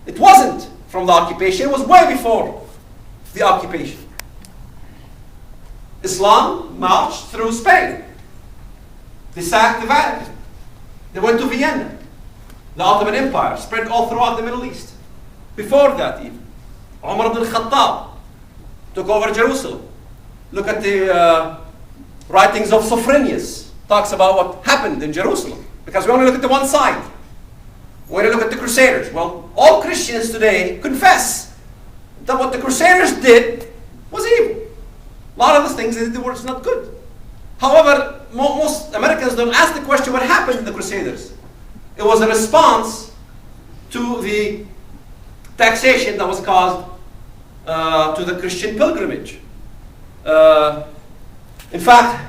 It wasn't from the occupation, it was way before the occupation. Islam marched through Spain. They sacked the Vatican. They went to Vienna. The Ottoman Empire spread all throughout the Middle East. Before that even, Umar ibn al-Khattab took over Jerusalem. Look at the writings of Sophronius. Talks about what happened in Jerusalem. Because we only look at the one side. We only look at the Crusaders. Well, all Christians today confess that what the Crusaders did was evil. A lot of the things they did were not good. However, most Americans don't ask the question, what happened to the Crusaders? It was a response to the taxation that was caused to the Christian pilgrimage. In fact,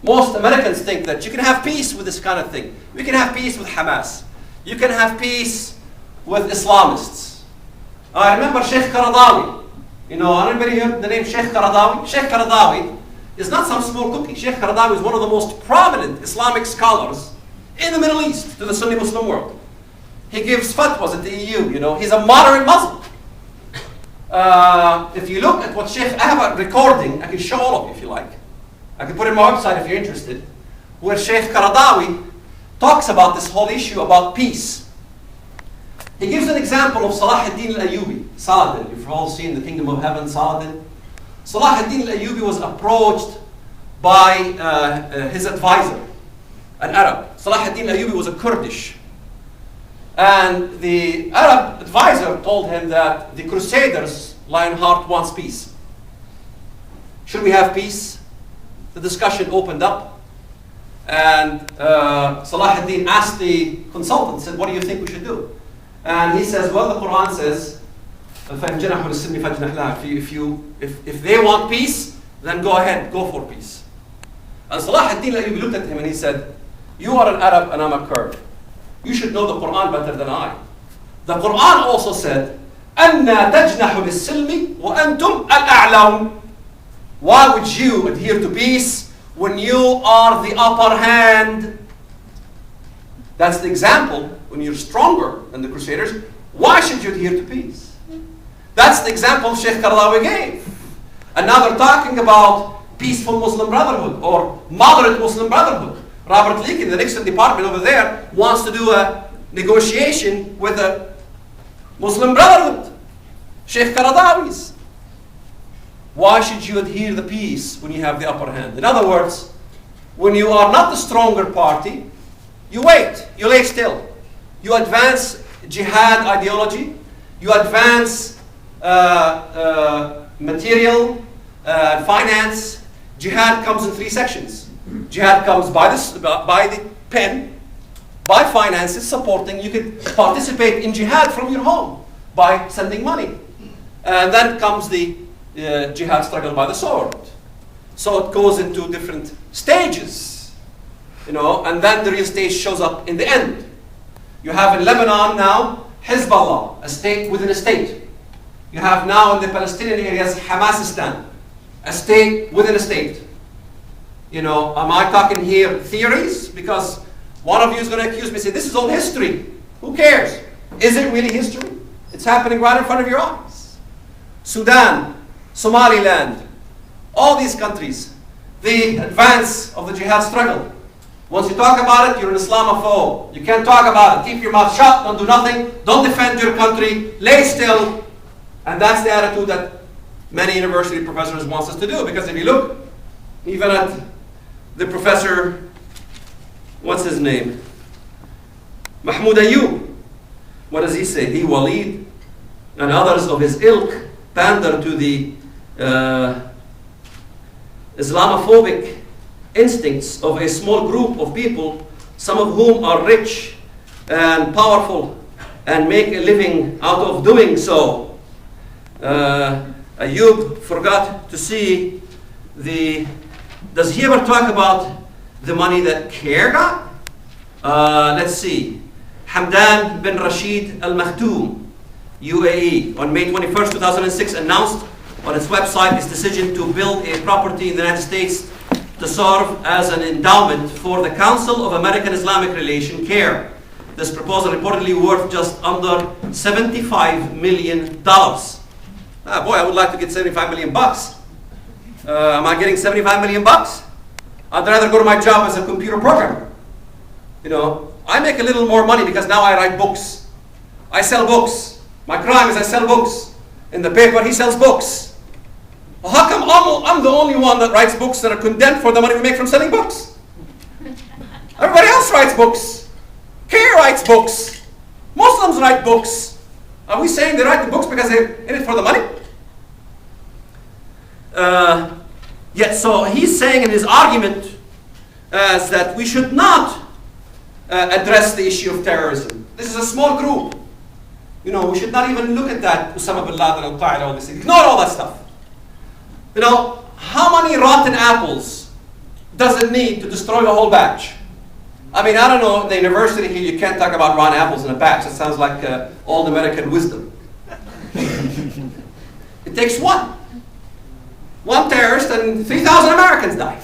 most Americans think that you can have peace with this kind of thing. We can have peace with Hamas. You can have peace with Islamists. I remember Sheikh Qaradawi. You know, anybody heard the name Sheikh Qaradawi? Sheikh Qaradawi is not some small cookie. Sheikh Qaradawi is one of the most prominent Islamic scholars in the Middle East to the Sunni Muslim world. He gives fatwas at the EU, you know. He's a moderate Muslim. If you look at what Sheikh, I have a recording, I can show all of you if you like. I can put it on my website if you're interested, where Sheikh Qaradawi talks about this whole issue about peace. He gives an example of Salah ad-Din al-Ayyubi, Saladin. You've all seen The Kingdom of Heaven, Saladin. Salah ad-Din al-Ayyubi was approached by his advisor, an Arab. Salah ad-Din al-Ayyubi was a Kurdish. And the Arab advisor told him that the Crusaders, Lionheart, wants peace. Should we have peace? The discussion opened up. And Salah ad-Din asked the consultant, said, what do you think we should do? And he says, well, the Quran says, if they want peace, then go ahead, go for peace. And Salah ad-Din al-Ayyubi looked at him and he said, you are an Arab and I'm a Kurd. You should know the Quran better than I. The Quran also said, أَنَّا تَجْنَحُ لِلسِّلْمِ وَأَنْتُمْ الْأَعْلَوْنَ. Why would you adhere to peace when you are the upper hand? That's the example. When you're stronger than the Crusaders, why should you adhere to peace? That's the example Sheikh Qaradawi gave. And now they're talking about peaceful Muslim brotherhood or moderate Muslim brotherhood. Robert Leake in the Nixon department over there wants to do a negotiation with the Muslim Brotherhood. Sheikh Qaradawi's. Why should you adhere to peace when you have the upper hand? In other words, when you are not the stronger party, you wait, you lay still. You advance jihad ideology, you advance material, finance. Jihad comes in three sections. Jihad comes by the pen, by finances, supporting. You can participate in jihad from your home by sending money. And then comes the jihad struggle by the sword. So it goes into different stages, you know, and then the real stage shows up in the end. You have in Lebanon now, Hezbollah, a state within a state. You have now in the Palestinian areas, Hamasistan, a state within a state. You know, am I talking here theories? Because one of you is going to accuse me, say, this is all history. Who cares? Is it really history? It's happening right in front of your eyes. Sudan, Somaliland, all these countries, the advance of the jihad struggle. Once you talk about it, you're an Islamophobe. You can't talk about it. Keep your mouth shut, don't do nothing, don't defend your country, lay still. And that's the attitude that many university professors want us to do. Because if you look even at the professor, what's his name? Mahmoud Ayyub. What does he say? He, Walid, and others of his ilk pander to the Islamophobic instincts of a small group of people, some of whom are rich and powerful and make a living out of doing so. Ayyub forgot to see does he ever talk about the money that CARE got? Let's see. Hamdan bin Rashid Al Maktoum, UAE, on May 21st, 2006, announced on its website its decision to build a property in the United States to serve as an endowment for the Council of American Islamic Relations, CARE, This proposal reportedly worth just under $75 million. Boy, I would like to get 75 million bucks. Am I getting 75 million bucks? I'd rather go to my job as a computer programmer. You know, I make a little more money because now I write books. I sell books. My crime is I sell books. In the paper, he sells books. Well, how come I'm the only one that writes books that are condemned for the money we make from selling books? Everybody else writes books. Kay writes books. Muslims write books. Are we saying they write the books because they're in it for the money? So he's saying in his argument is that we should not address the issue of terrorism. This is a small group. You know, we should not even look at that, Osama bin Laden, Al-Qaeda, all this. Ignore all that stuff. You know, how many rotten apples does it need to destroy a whole batch? I mean, I don't know, in the university here, you can't talk about rotten apples in a batch. It sounds like old American wisdom. It takes one. One terrorist and 3,000 Americans die.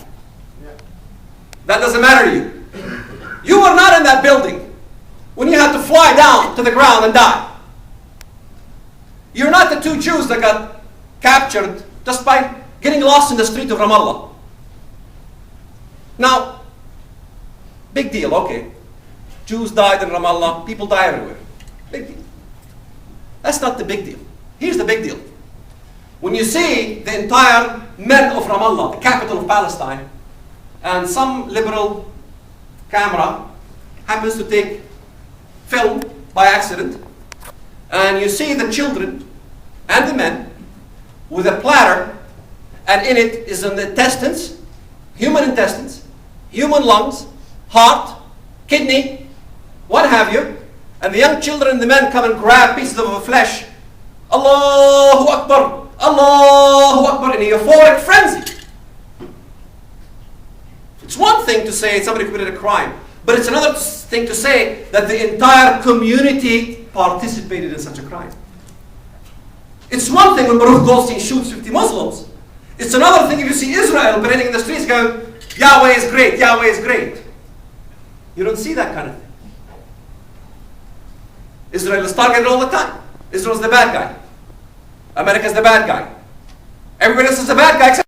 That doesn't matter to you. You were not in that building when you had to fly down to the ground and die. You're not the two Jews that got captured just by getting lost in the street of Ramallah. Now, big deal, okay. Jews died in Ramallah, people die everywhere. Big deal. That's not the big deal. Here's the big deal. When you see the entire men of Ramallah, the capital of Palestine, and some liberal camera happens to take film by accident, and you see the children and the men with a platter, and in it is an intestines, human lungs, heart, kidney, what have you, and the young children and the men come and grab pieces of the flesh. Allahu Akbar, Allahu Akbar, in a euphoric frenzy. It's one thing to say somebody committed a crime, but it's another thing to say that the entire community participated in such a crime. It's one thing when Baruch Goldstein shoots 50 Muslims. It's another thing if you see Israel parading in the streets going, Yahweh is great, Yahweh is great. You don't see that kind of thing. Israel is targeted all the time. Israel's the bad guy. America's the bad guy. Everybody else is the bad guy except